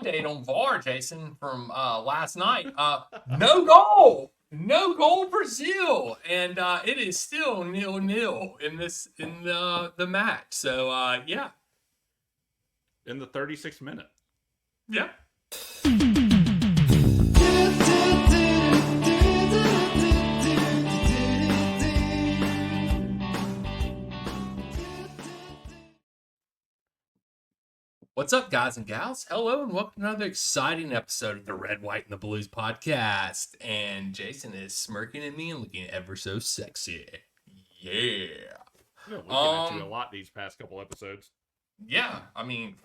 update on VAR, Jason, from last night. No goal. No goal Brazil. And it is still 0-0 in the match. So yeah. In the 36th minute. Yeah. What's up, guys and gals? Hello, and welcome to another exciting episode of the Red, White, and the Blues podcast. And Jason is smirking at me and looking ever so sexy. Yeah. I've been looking at you a lot these past couple episodes. Yeah, I mean...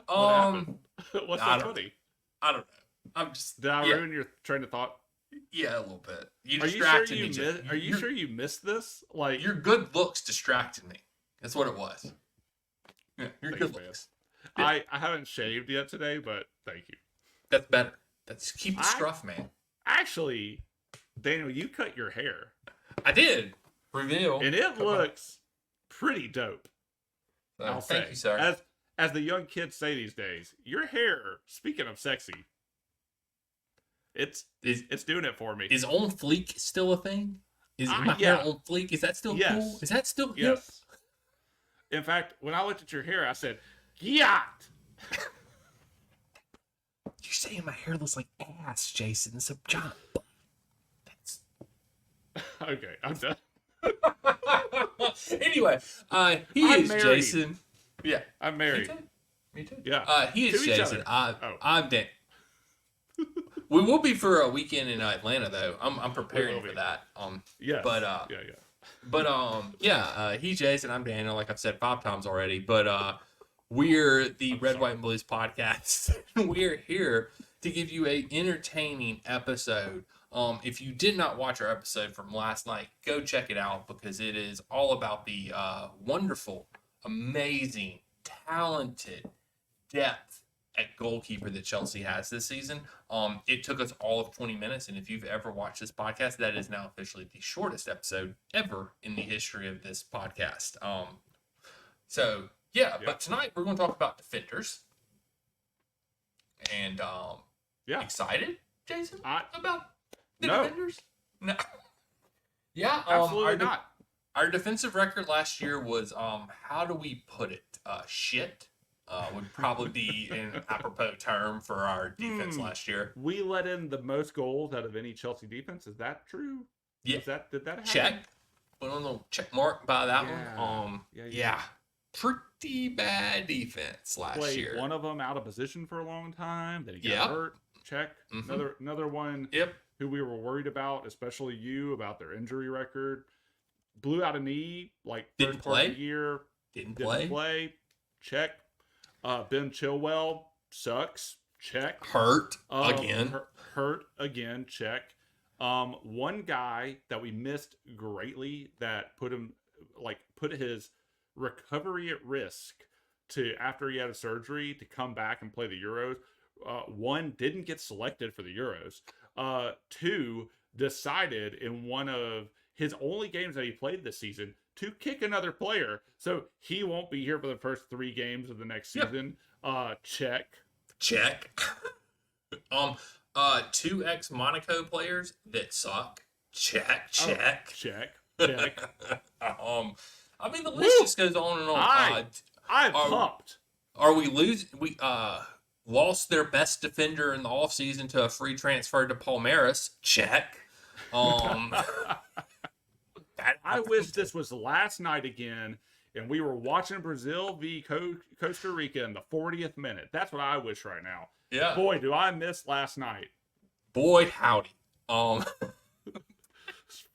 What happened? What's so funny? I don't know. I'm just... Did I ruin your train of thought? Yeah, a little bit. You Are distracted you me. sure are you sure you missed this? Like your good looks distracted me. That's what it was. Yeah, your Thanks, good man. looks. Yeah. I haven't shaved yet today, but thank you. That's better. That's keep the scruff, man. Actually, Daniel, you cut your hair. I did. Reveal. And it looks pretty dope. I'll say. Thank you, sir. As the young kids say these days, your hair, speaking of sexy, it's doing it for me. Is on fleek still a thing? Is my hair on fleek? Is that still cool? Is that still hip? Yes. In fact, when I looked at your hair, I said, "Yacht." You're saying my hair looks like ass, Jason. So John. That's okay. I'm done. Anyway, I'm is married. Jason. Yeah, I'm married. Me too. Yeah. He is To each Jason. other. I'm Dan. We will be for a weekend in Atlanta, though. I'm preparing for that. Yes. But he's Jason. I'm Daniel. Like I've said 5 times already. But we're the Red, White, and Blues podcast. We're here to give you a entertaining episode. If you did not watch our episode from last night, go check it out because it is all about the wonderful, amazing, talented depth at goalkeeper that Chelsea has this season. It took us all of 20 minutes, and if you've ever watched this podcast, that is now officially the shortest episode ever in the history of this podcast. But tonight we're going to talk about defenders. And excited, Jason, about the defenders? No. Yeah, absolutely not. Our defensive record last year was, how do we put it? Shit. Would probably be an apropos term for our defense last year. We let in the most goals out of any Chelsea defense. Is that true? Yeah. Did that happen? Check. Put on a little check mark by that one. Yeah. Pretty bad defense last year. One of them out of position for a long time. Then he got hurt. Check. Mm-hmm. Another one. Yep. Who we were worried about, especially you, about their injury record. Blew out a knee Didn't first part of the year. Didn't play. Check. Ben Chilwell sucks. Check. Hurt again. Hurt again. Check. One guy that we missed greatly that put his recovery at risk to after he had a surgery to come back and play the Euros. One, didn't get selected for the Euros. Two, decided in one of his only games that he played this season to kick another player, so he won't be here for the first 3 games of the next season. Check. 2 ex-Monaco players that suck. Check. I mean, the list just goes on and on. I'm pumped. Are we losing? We lost their best defender in the offseason to a free transfer to Palmeiras. Check. I wish this was last night again, and we were watching Brazil v. Costa Rica in the 40th minute. That's what I wish right now. Yeah. Boy, do I miss last night. Boy, howdy.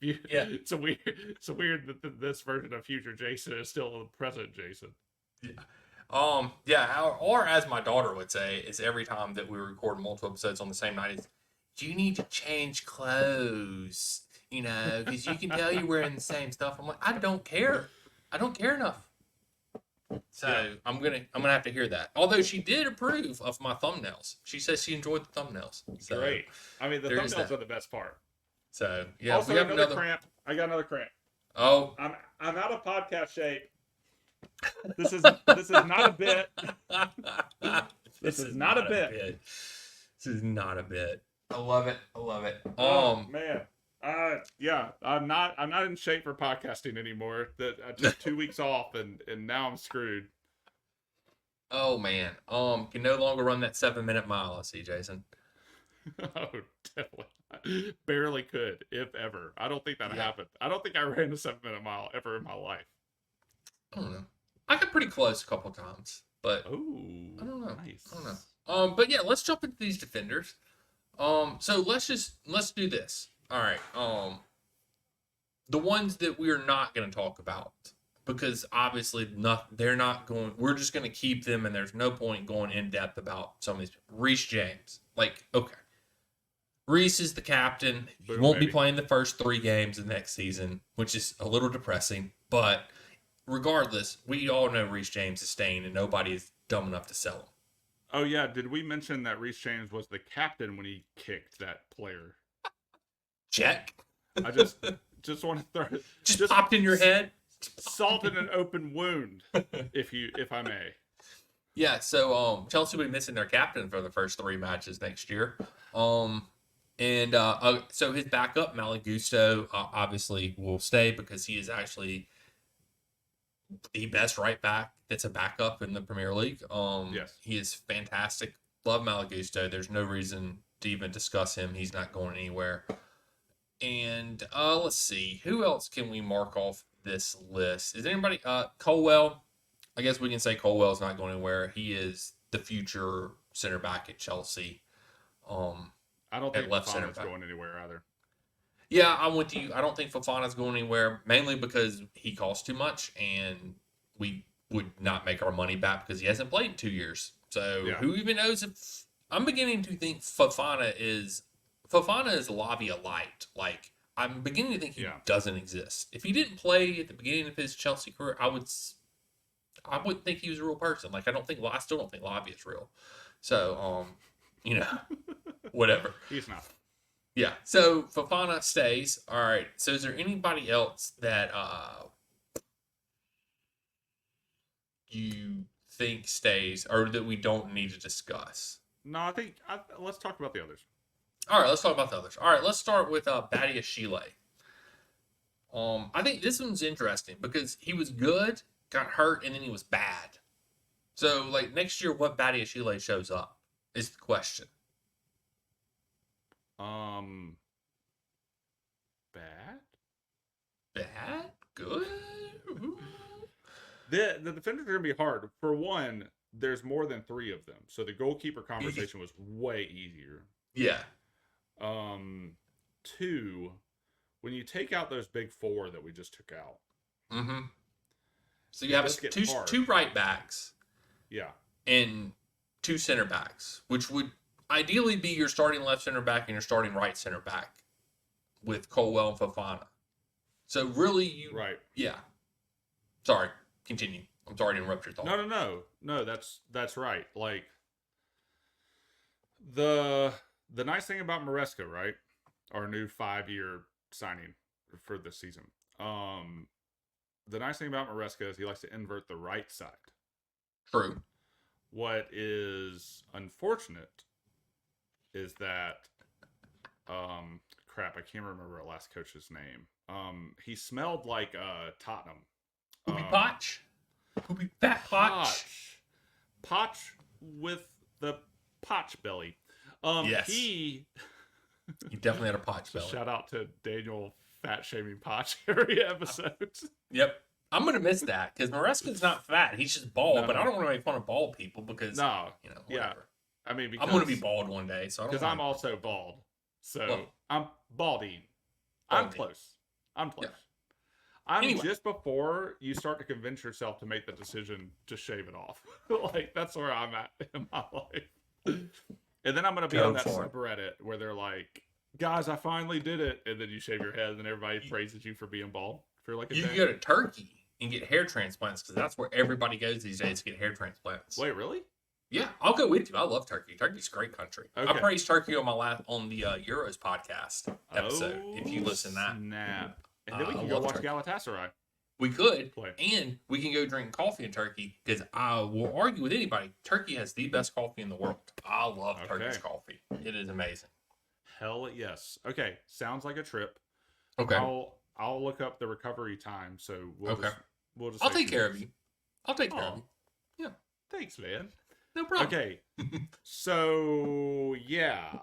Yeah. It's weird that this version of future Jason is still the present Jason. Yeah. Or as my daughter would say, is every time that we record multiple episodes on the same night, is you need to change clothes. Because you can tell you're wearing the same stuff. I'm like, I don't care. I don't care enough. So I'm gonna have to hear that. Although she did approve of my thumbnails. She says she enjoyed the thumbnails. So great. I mean, the thumbnails are the best part. So yeah. Also, we have another cramp. I got another cramp. Oh. I'm out of podcast shape. This is not a bit. This is not a bit. This is not a bit. I love it. I love it. Man. Yeah, I'm not in shape for podcasting anymore. That I took 2 weeks off and now I'm screwed. Oh man. Can no longer run that 7-minute mile, I see, Jason. Oh, definitely. Barely could, if ever. I don't think that Yeah. happened. I don't think I ran a 7-minute mile ever in my life. I don't know. I got pretty close a couple times, but Oh, I don't know. nice. I don't know. But yeah, let's jump into these defenders. So let's do this. All right. The ones that we are not going to talk about because obviously they're not going. We're just going to keep them, and there's no point going in depth about some of these. Reece James, like, okay, Reece is the captain. He Boom, won't be baby. playing the first 3 games of next season, which is a little depressing. But regardless, we all know Reece James is staying, and nobody is dumb enough to sell him. Oh yeah, did we mention that Reece James was the captain when he kicked that player? Check. I just want to throw it. Just popped in your head. Salt in an open wound, if I may. Yeah, so Chelsea will be missing their captain for the first 3 matches next year. So his backup, Malagusto, obviously will stay because he is actually the best right back that's a backup in the Premier League. Yes. He is fantastic. Love Malagusto. There's no reason to even discuss him. He's not going anywhere. And let's see. Who else can we mark off this list? Is anybody Colwell? I guess we can say Colwell's not going anywhere. He is the future center back at Chelsea. I don't think left center Fofana's back. going anywhere either. Yeah, I'm with you. I don't think Fofana's going anywhere, mainly because he costs too much, and we would not make our money back because he hasn't played in 2 years. So Yeah. who even knows if I'm beginning to think Fofana is Lavia light. Like, I'm beginning to think he Yeah. doesn't exist. If he didn't play at the beginning of his Chelsea career, I wouldn't think he was a real person. Like, I still don't think Lavia is real. So, whatever. He's not. Yeah. So Fofana stays. All right. So is there anybody else that you think stays or that we don't need to discuss? No, I think let's talk about the others. All right, let's talk about the others. All right, let's start with Badia Chile. I think this one's interesting because he was good, got hurt, and then he was bad. So, like, next year, what Badia Chile shows up is the question. Bad? Bad? Good? Ooh. The defenders are gonna be hard. For one, there's more than 3 of them, so the goalkeeper conversation was way easier. Yeah. 2, when you take out those big 4 that we just took out, Mm-hmm. So you have does get hard. two right backs yeah, and 2 center backs, which would ideally be your starting left center back and your starting right center back with Colwell and Fofana. So really, right. yeah. Sorry, continue. I'm sorry to interrupt your thought. No, that's right. Like the nice thing about Maresca, right? Our new 5-year signing for this season. The nice thing about Maresca is he likes to invert the right side. True. What is unfortunate is that crap, I can't remember our last coach's name. He smelled like Tottenham. Poopy Potch. Poopy Fat Potch. Potch with the Potch belly. Yes. He definitely had a Potch belly. shout out to Daniel fat shaming Potch every episode. Yep. I'm going to miss that because Maresca's not fat. He's just bald, No. but I don't want to make fun of bald people because, No, whatever. yeah. I mean, I'm going to be bald one day, so I don't because wanna- I'm also bald. So Well, I'm balding. I'm balding. close. I'm close. Yeah. I'm Anyway. just before you start to convince yourself to make the decision to shave it off. Like, that's where I'm at in my life. And then I'm going to be Go on that for it. subreddit where they're like, guys, I finally did it. And then you shave your head and everybody praises you for being bald for like a You day. can go to Turkey and get hair transplants because that's where everybody goes these days to get hair transplants. Wait, really? Yeah, I'll go with you. I love Turkey. Turkey's a great country. I Okay. praised Turkey on the Euros podcast episode. If you listen to that, Snap. And then we I can go love watch Turkey. Galatasaray. We could, play. and we can go drink coffee in Turkey because I will argue with anybody. Turkey has the best coffee in the world. I love Turkey's coffee. It is amazing. Hell yes. Okay, sounds like a trip. Okay. I'll look up the recovery time. So we'll just I'll say take 2 care of weeks. you. I'll take care of Oh, you. Yeah, thanks, man. no problem. Okay, so yeah,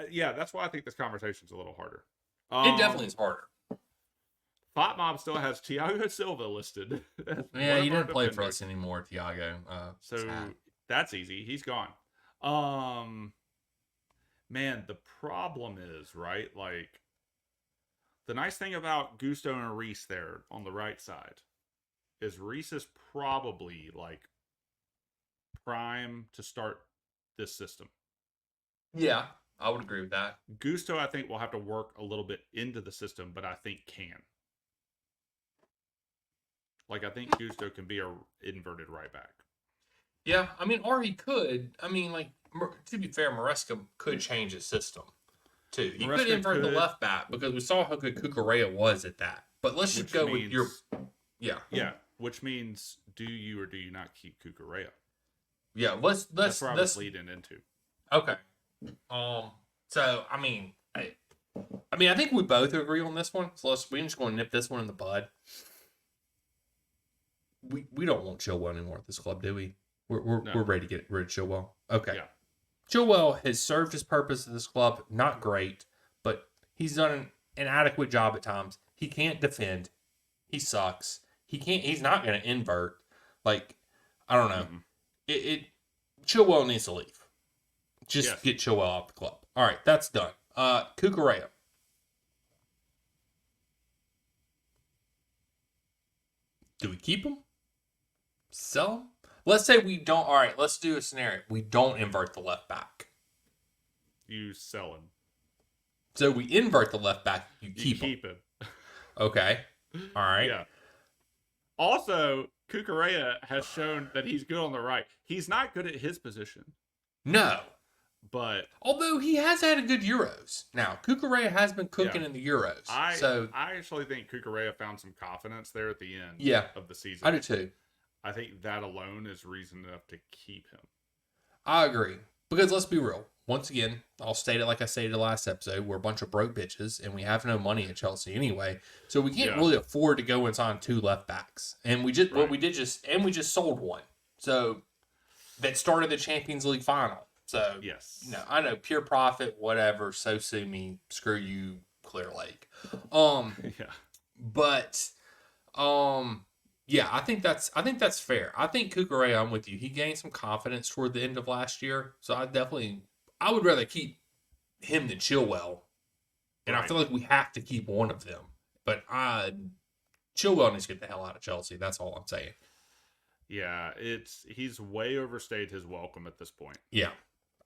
yeah, that's why I think this conversation's a little harder. It definitely is harder. Thought Mob still has Thiago Silva listed. Yeah, he doesn't play for us anymore, Thiago. So sad. that's easy. He's gone. Man, the problem is, right? Like, the nice thing about Gusto and Reese there on the right side is Reese is probably like prime to start this system. Yeah, I would agree with that. Gusto, I think, will have to work a little bit into the system, but I think can. Like, I think Gusto can be a inverted right back. Yeah, I mean, or he could. I mean, like, to be fair, Maresca could change his system, too. He could invert the left back because we saw how good Cucurella was at that. But let's just go with your... Yeah. Yeah, which means do you or do you not keep Cucurella? Yeah, That's where I was leading into. Okay. So, I mean, I think we both agree on this one. So we're just going to nip this one in the bud. We don't want Chilwell anymore at this club, do we? We're ready to get rid of Chilwell. Okay. Yeah. Chilwell has served his purpose at this club. Not great, but he's done an adequate job at times. He can't defend. He sucks. He's not going to invert. Like, I don't know. Mm-hmm. Chilwell needs to leave. Just get Chilwell off the club. All right, that's done. Cucurella. Do we keep him? Sell him? Let's say we don't. All right, let's do a scenario. We don't invert the left back. You sell him. So we invert the left back. You keep him. Okay. All right. Yeah. Also, Cucurella has shown that he's good on the right. He's not good at his position. No. But although he has had a good Euros. Now, Cucurella has been cooking in the Euros. I actually think Cucurella found some confidence there at the end of the season. I do too. I think that alone is reason enough to keep him. I agree. Because let's be real. Once again, I'll state it like I stated the last episode. We're a bunch of broke bitches, and we have no money at Chelsea anyway. So we can't really afford to go and sign 2 left backs. And we just we just sold one. So that started the Champions League final. So I know, pure profit, whatever. So sue me, screw you, Clear Lake. But I think that's fair. I think Cucurella, I'm with you. He gained some confidence toward the end of last year. So I would rather keep him than Chilwell. And I feel like we have to keep one of them. But Chilwell needs to get the hell out of Chelsea. That's all I'm saying. Yeah, he's way overstayed his welcome at this point. Yeah.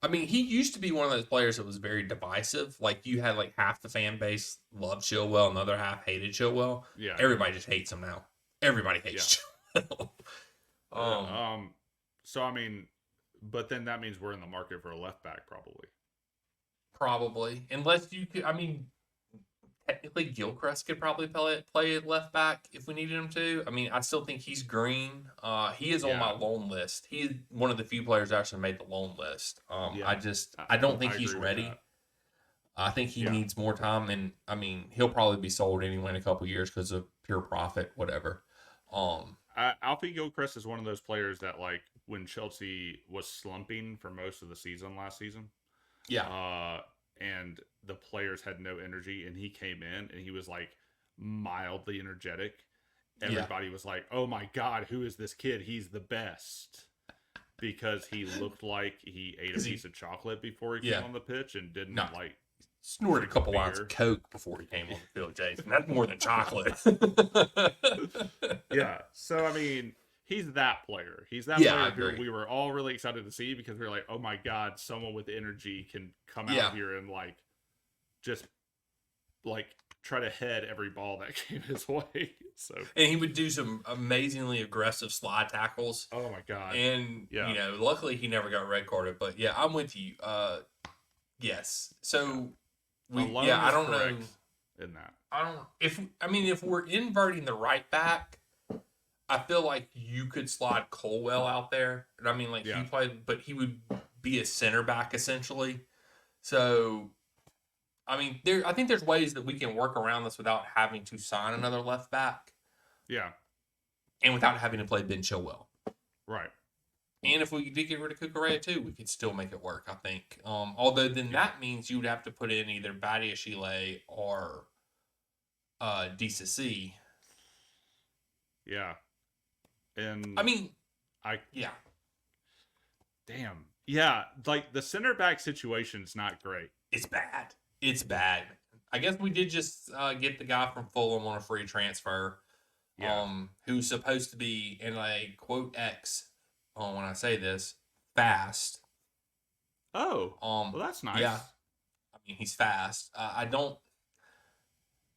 I mean, he used to be one of those players that was very divisive. Like, you had like half the fan base loved Chilwell and the other half hated Chilwell. Yeah. Everybody just hates him now. Everybody hates Chilwell. So, I mean, but then that means we're in the market for a left back, probably. Probably. Unless you could, I mean, technically Gilchrist could probably play left back if we needed him to. I mean, I still think he's green. He is on my loan list. He's one of the few players that actually made the loan list. I don't think he's ready. I think he needs more time, and I mean, he'll probably be sold anyway in a couple years because of pure profit, whatever. Alfie Gilchrist is one of those players that, like, when Chelsea was slumping for most of the season last season. Yeah. And the players had no energy, and he came in and he was like mildly energetic. Everybody was like, "Oh my God, who is this kid? He's the best." Because he looked like he ate a piece of chocolate before he came on the pitch and didn't snorted a couple lines of Coke before he came on the field, Jason. That's more than chocolate. Yeah. So, I mean, he's that player. He's that player who we were all really excited to see because we were like, oh my God, someone with energy can come out here and like just like try to head every ball that came his way. And he would do some amazingly aggressive slide tackles. Oh my God. And you know, luckily he never got red carded. But I'm with you. Yes. So I don't know. in that. If we're inverting the right back, I feel like you could slide Colwell out there. And I mean, like he Yeah. played, but he would be a center back essentially. So, I mean, I think there's ways that we can work around this without having to sign another left back Yeah. and without having to play Ben Chilwell. Right. And if we did get rid of Cucurella too, we could still make it work, I think. Although then that means you would have to put in either Badiashile or DCC. Yeah. And I mean, I yeah. damn. Yeah, like the center back situation's not great. It's bad. It's bad. I guess we did just get the guy from Fulham on a free transfer. Yeah. Who's supposed to be, and I quote X when I say this, fast. Oh. Well, that's nice. Yeah. I mean, he's fast.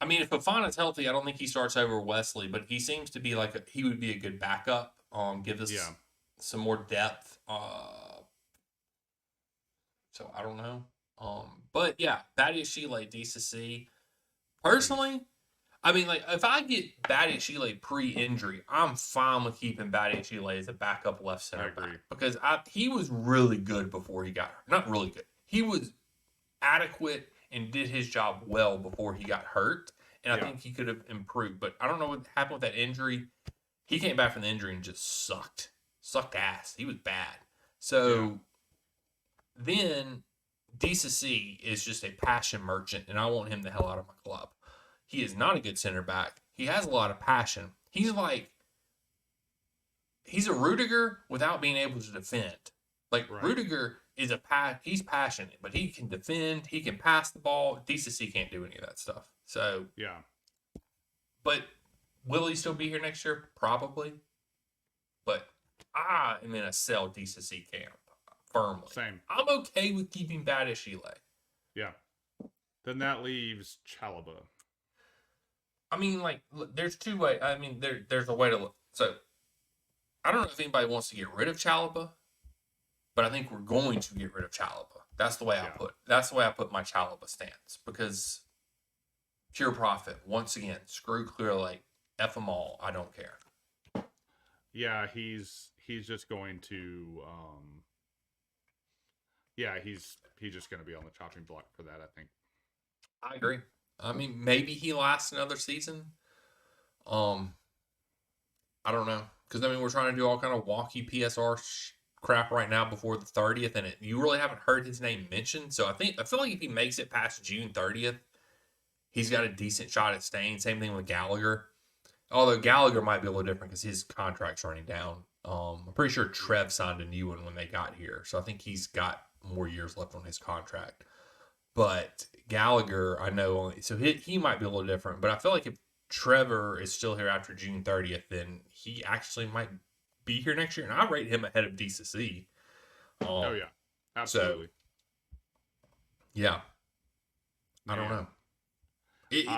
If Fofana's healthy, I don't think he starts over Wesley, but he seems to be he would be a good backup. Give us some more depth. So I don't know. But yeah, Badiashile, DCC. Personally, I mean, like if I get Badiashile pre-injury, I'm fine with keeping Badiashile as a backup left center back because he was really good before he got hurt. Not really good. He was adequate and did his job well before he got hurt, and I think he could have improved. But I don't know what happened with that injury. He came back from the injury and just sucked ass. He was bad. So then DCC is just a passion merchant, and I want him the hell out of my club. He is not a good center back. He has a lot of passion. He's a Rudiger without being able to defend. Rudiger is he's passionate, but he can defend. He can pass the ball. DCC can't do any of that stuff. So yeah. But will he still be here next year? Probably. But I am in a sell DCC camp firmly. Same. I'm okay with keeping Badiashile. Yeah. Then that leaves Chalobah. I mean, there's two ways. I mean, there's a way to look. So, I don't know if anybody wants to get rid of Chalobah, but I think we're going to get rid of Chalobah. That's the way that's the way I put my Chalobah stance because pure profit. Once again, screw Clear Lake, F them all. I don't care. Yeah, he's just going to. He's just going to be on the chopping block for that. I think. I agree. I mean, maybe he lasts another season. I don't know. Because, we're trying to do all kind of walkie PSR crap right now before the 30th, and you really haven't heard his name mentioned. So I feel like if he makes it past June 30th, he's got a decent shot at staying. Same thing with Gallagher. Although Gallagher might be a little different because his contract's running down. I'm pretty sure Trev signed a new one when they got here. So I think he's got more years left on his contract. But Gallagher, I know, so he might be a little different. But I feel like if Trevor is still here after June 30th, then he actually might be here next year. And I rate him ahead of DCC. Oh, yeah. Absolutely. So, yeah. I don't know.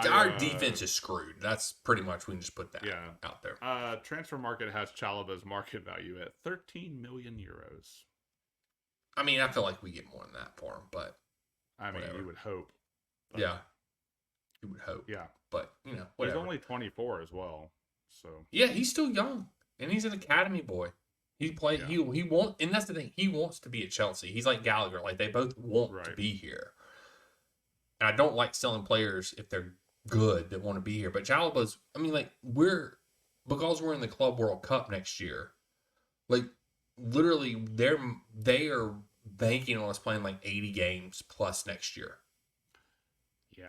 Our defense is screwed. That's pretty much, we can just put that out there. Transfer Market has Chalobah's market value at 13 million euros. I mean, I feel like we get more than that for him, but you would hope. But, yeah. You would hope. Yeah. But, whatever. He's only 24 as well. So yeah, he's still young. And he's an academy boy. He wants, and that's the thing, he wants to be at Chelsea. He's like Gallagher. Like, they both want to be here. And I don't like selling players if they're good that want to be here. But Chalobah's, because we're in the Club World Cup next year, literally they are banking on us playing 80 games plus next year. Yeah.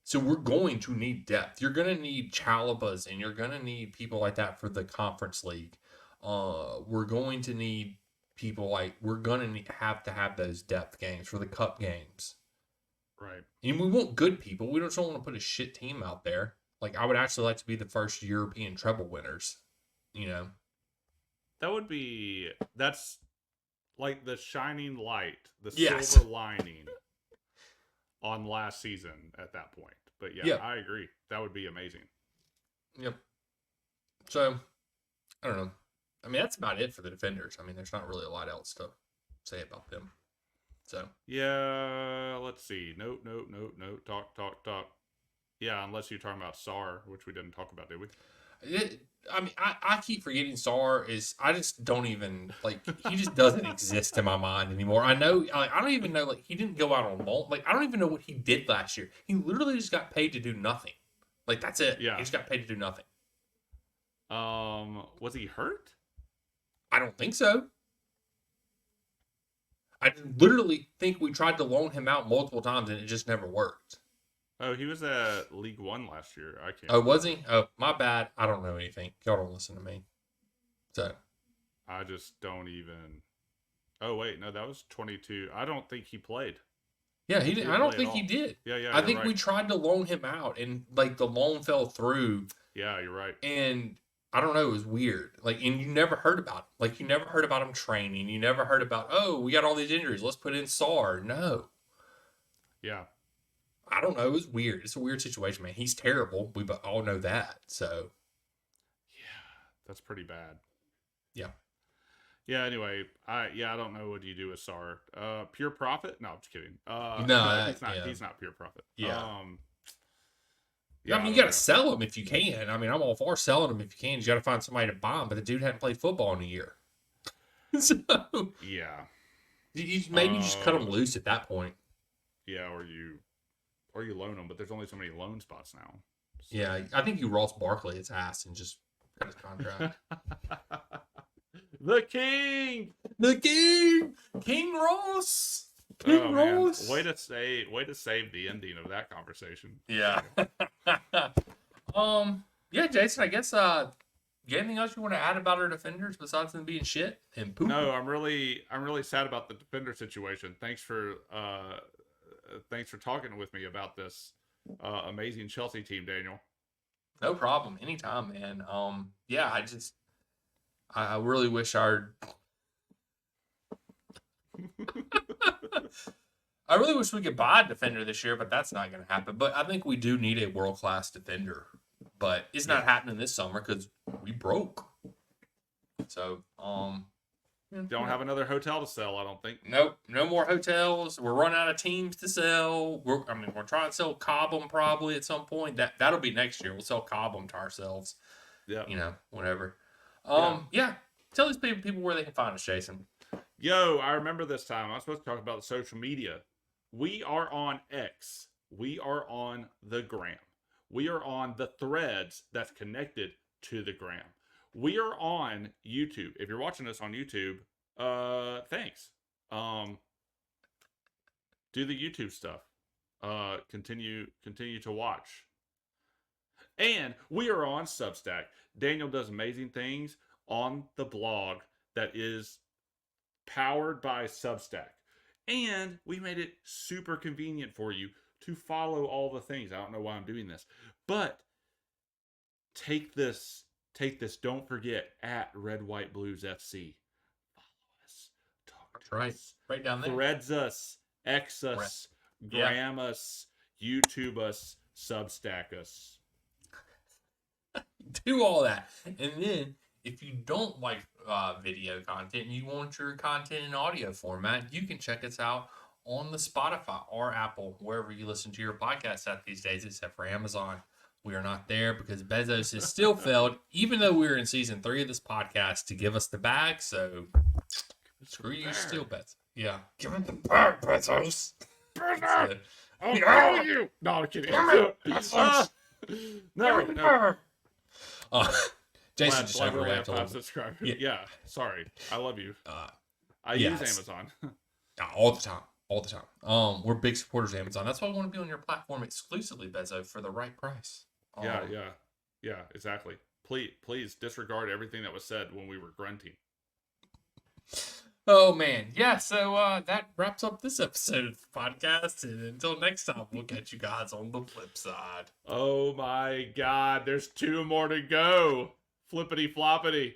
So we're going to need depth. You're going to need Chalobahs and you're going to need people like that for the Conference League. We're going to need people we're going to have those depth games for the cup games. Right. And we want good people. We just don't want to put a shit team out there. I would actually like to be the first European treble winners, That's like the shining light, the yes. silver lining on last season at that point. But yeah, I agree. That would be amazing. Yep. So, I don't know. That's about it for the defenders. There's not really a lot else to say about them. So yeah, let's see. Note. Talk. Yeah, unless you're talking about SAR, which we didn't talk about, did we? I mean, I keep forgetting Sar is. I just don't even like. He just doesn't exist in my mind anymore. I know. I don't even know. Like he didn't go out on loan. Like I don't even know what he did last year. He literally just got paid to do nothing. Like that's it. Yeah. He just got paid to do nothing. Was he hurt? I don't think so. I literally think we tried to loan him out multiple times and it just never worked. Oh, he was at League One last year. I can't. Oh, was he? Oh, my bad. I don't know anything. Y'all don't listen to me. So I just don't even. Oh wait, no, that was 22. I don't think he played. yeah, he didn't. I don't play at think he all. did. Yeah, I you're think right. we tried to loan him out and like the loan fell through. Yeah, you're right. And I don't know, it was weird. Like, and you never heard about him. Like, you never heard about him training. You never heard about, oh, we got all these injuries. Let's put in SAR. No, Yeah, I don't know. It was weird. It's a weird situation, man. He's terrible. We all know that. So, that's pretty bad. yeah. Yeah. Anyway, I don't know what you do with SAR. Pure profit? No, I'm just kidding. No, he's not. yeah. He's not pure profit. Yeah. Yeah, I mean, you got to sell him if you can. I mean, I'm all for selling him if you can. You got to find somebody to buy him. But the dude hadn't played football in a year. So, Yeah. maybe you just cut him loose at that point. Yeah, or you loan him, but there's only so many loan spots now. So. Yeah, I think you Ross Barkley his ass and just cut his contract. The king. The King Ross. King Ross. Man. Way to save the ending of that conversation. Yeah. Yeah, Jason, I guess you anything else you want to add about our defenders besides them being shit and poop? No, I'm really sad about the defender situation. Thanks for talking with me about this amazing Chelsea team, Daniel. No problem. Anytime, man. Yeah, I really wish our I really wish we could buy a defender this year, but that's not going to happen. But I think we do need a world-class defender. But it's not happening this summer because we broke. So, Don't have another hotel to sell, I don't think. Nope, no more hotels. We're running out of teams to sell. We're trying to sell Cobham probably at some point. That'll be next year. We'll sell Cobham to ourselves. Yeah. Whatever. Yeah. Tell these people where they can find us, Jason. Yo, I remember this time. I'm supposed to talk about social media. We are on X. We are on the gram. We are on the threads that's connected to the gram. We are on YouTube. If you're watching us on YouTube, thanks. Do the YouTube stuff. Continue to watch. And we are on Substack. Daniel does amazing things on the blog that is powered by Substack. And we made it super convenient for you to follow all the things. I don't know why I'm doing this, but take this. Don't forget at Red White Blues FC. Follow us. Talk to us. Right down there. Threads us. X us. Gram us. YouTube us. Substack us. Do all that. And then if you don't like video content and you want your content in audio format, you can check us out on the Spotify or Apple, wherever you listen to your podcasts at these days, except for Amazon. We are not there because Bezos has still failed, even though we're in season 3 of this podcast, to give us the bag. So screw you still, Bezos. Yeah. Give me the bag, Bezos. Bezos! I'll call you! No, I'm kidding. No. Jason just overreacted a little bit. Subscribe. Yeah, sorry. I love you. I yes. use Amazon. All the time. We're big supporters of Amazon. That's why I want to be on your platform exclusively, Bezo, for the right price. Yeah, exactly. Please disregard everything that was said when we were grunting. Oh, man. Yeah, so that wraps up this episode of the podcast. And until next time, we'll catch you guys on the flip side. Oh, my God. There's 2 more to go. Flippity floppity.